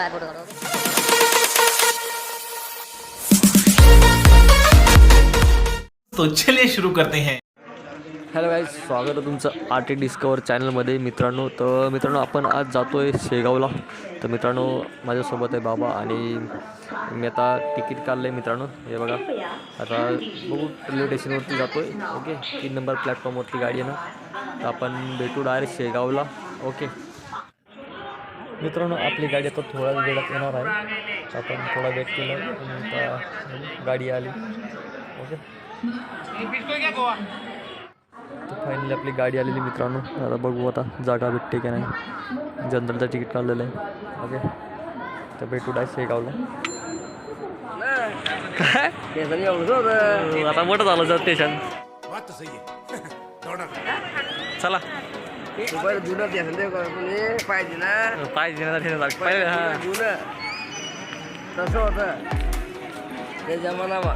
बाहेर फोटो काढू. तो चलिए शुरू करते हैं. हॅलो गाईज, स्वागत आहे तुमचं आर्टी डिस्कवर चॅनलमध्ये. मित्रांनो, आपण आज जातो आहे शेगावला. तर मित्रांनो, माझ्यासोबत आहे बाबा आणि मी आता तिकीट काढलं आहे. मित्रांनो, हे बघा, आता बघू रेल्वे स्टेशनवरती जातो आहे. ओके, 3 नंबर प्लॅटफॉर्मवरती गाडी आहे ना. तर आपण भेटू डायरेक्ट शेगावला. ओके मित्रांनो, आपली गाडी आता थोड्या वेळात येणार आहे. तर आपण थोडा वेट केला आणि आता गाडी आली. ओके, फायनली आपली गाडी आलेली. मित्रांनो, आता बघू आता जागा भेटते की नाही. जनरलचं तिकीट काढलेलं आहे. ओके, तर भेटू डाय शेगावला. काय आता मोठं झालं सर स्टेशन. चला पाहिजे ना पहिले. हां, तसं होतं ते जमानामा.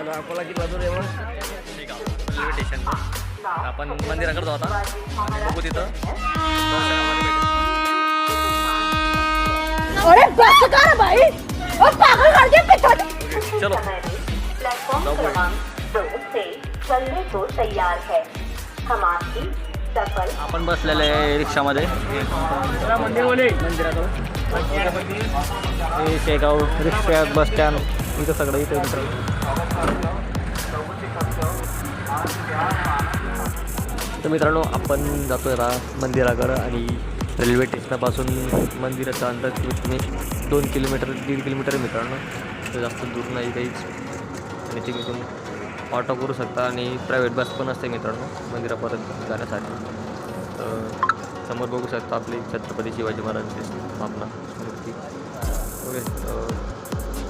अकोला किती बाजू रे मग रेल्वे स्टेशन आपण मंदिराकडे जाऊ आता आणि बघू तिथं. अरे बस कर भाई, और पागल कर दिया पिछड़. चलो प्लेटफॉर्म क्रमांक 2 से चलने को तैयार है. हम आपकी सफल. आपण बसलेले आहे रिक्षामध्ये. मंदिराकडं हे शेगाव रिक्षा बस स्टँड इथं सगळं इथं. तर मित्रांनो, आपण जातो आहे मंदिराकडं आणि रेल्वे स्टेशनापासून मंदिराचं अंतर तुम्ही 2 किलोमीटर 1.5 किलोमीटर आहे मित्रांनो. तर जास्त दूर नाही काहीच. आणि तुम्ही ऑटो करू शकता आणि प्रायव्हेट बस पण असते मित्रांनो मंदिरापर्यंत जाण्यासाठी. तर समोर बघू शकता आपली छत्रपती शिवाजी महाराजांची स्थापना मूर्ती. ओके,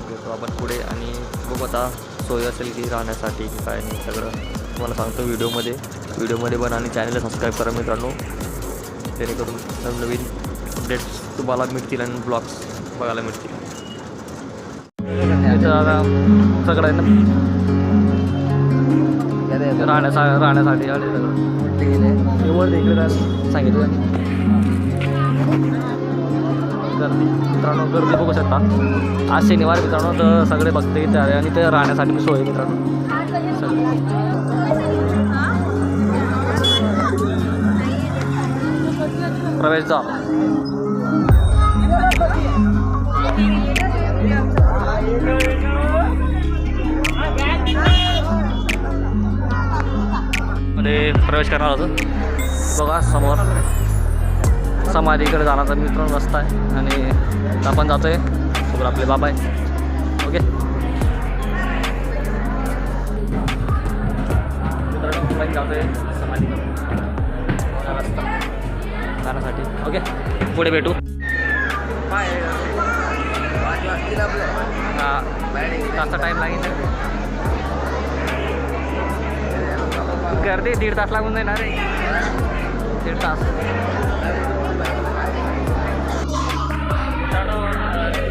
घेतो आपण पुढे आणि बघू आता सोय असेल की राहण्यासाठी की काय नाही सगळं तुम्हाला सांगतो व्हिडिओमध्ये पण. आणि चॅनलला सबस्क्राईब करा मित्रांनो, जेणेकरून नवनवीन अपडेट्स तुम्हाला मिळतील आणि ब्लॉग्स बघायला मिळतील. सगळं आहे ना राहण्यासाठी आले सगळं. इकडे सांगितलं गर्दी. मित्रांनो, गर्दी बघू शकता. आज शनिवार मित्रांनो, तर सगळे भक्त इथे आले आणि ते राहण्यासाठी मी सोय मित्रांनो सगळं. प्रवेश जा. मध्ये प्रवेश करणार होतो. बघा समोर समाधीकडे जाण्याचा मित्रांनो रस्ता आहे आणि आपण जातो आहे. सोबत आपले बाबा आहे. ओके मित्रांनो, आपण जातो आहे समाधीकडे रस्ता जाण्यासाठी. ओके, पुढे भेटू. हां, जास्त टाईम लागेल. गर्दी 1.5 तास लागून जाणार रे. 1.5 तास.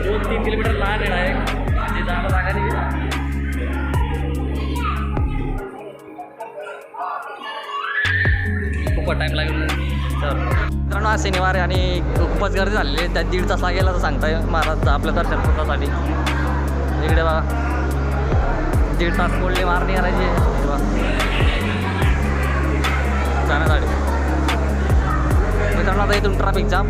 2-3 किलोमीटर लहान आहे डायरेक्ट. ते जागा नाही. खूपच टाईम लागेल. तर मित्रांनो, आज शनिवार आहे आणि खूपच गर्दी झालेली आहे. त्यात 1.5 तास लागेल असं सांगताय महाराज आपल्या दर्शन करण्यासाठी. इकडे बघा 1.5 तास कोल्हे मारणी करायची जाण्यासाठी. मित्रांनो, आता इथून ट्रॅफिक जाम.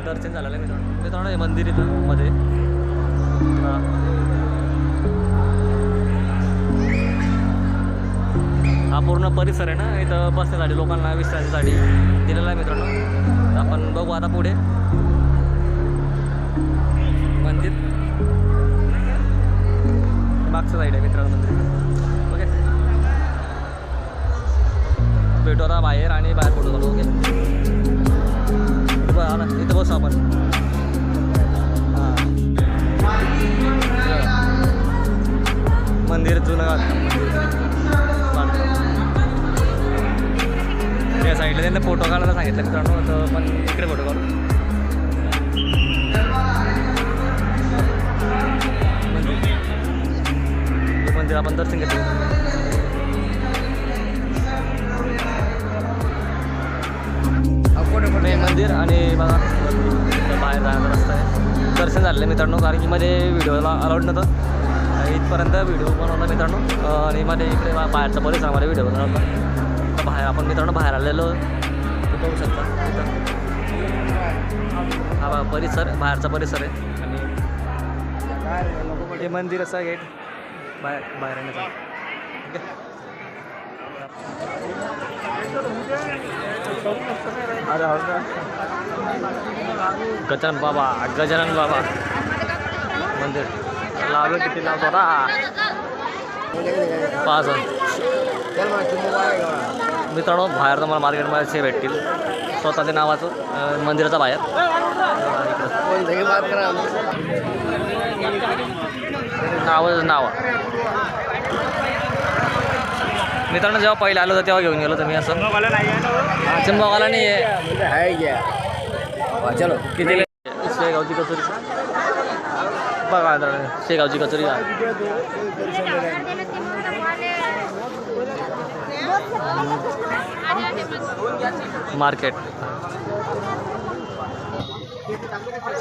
दर्शन झालेलं आहे मित्रांनो. हे मंदिर इथं मध्ये. हा पूर्ण परिसर आहे ना, इथं बसण्यासाठी लोकांना विश्रांतीसाठी दिलेला आहे मित्रांनो. तर आपण बघू आता पुढे मंदिर मागचं साईड आहे मित्रांनो मंदिर. ओके, भेटू आता बाहेर आणि बाहेर फोटो काढू. ओके, इथं बसू आपण. हां, मंदिर जुनं त्या साईडला त्यांना फोटो काढायला सांगितलं मित्रांनो. तर पण इकडे फोटो काढू. मंदिर आपण दर्शन घेतो. मेन मंदिर आणि बघा बाहेर जाण्याचा रस्ता आहे. दर्शन झालेलं मित्रांनो, कारण की मध्ये व्हिडिओला अलाउड नव्हतं. इथपर्यंत व्हिडिओ बनवला मित्रांनो आणि मध्ये इकडे बाहेरचा परिसरामध्ये व्हिडिओ बनवला. तर बाहेर आपण मित्रांनो बाहेर आलेलो बघू शकता. हा परिसर बाहेरचा परिसर आहे आणि हे मंदिर असं गेट बाहेर येण्याचा. गजानन बाबा मंदिर लावलं किती लावतो आता 5 मित्रांनो. बाहेर तुम्हाला मार्केटमध्ये भेटतील स्वतःच्या नावाचं मंदिराचा बाहेर. नाव मित्रांनो जेव्हा पहिलं आलो होतं तेव्हा घेऊन गेलो तुम्ही असं. चिंबावाला नाही आहे. चलो किती शेगावची कचोरी बघा मित्रांनो, शेगावची कचोरी मार्केट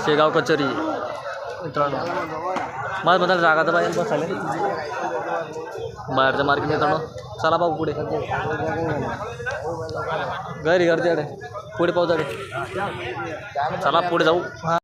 शेगाव कचोरी मित्रांनो. मला जागा तर पाहिजे बसायला बाहेरचं मार्केट मित्रांनो. चला भाऊ पुढे घरी गर्दी आहे पुढे पाहू. चला पुढे जाऊ.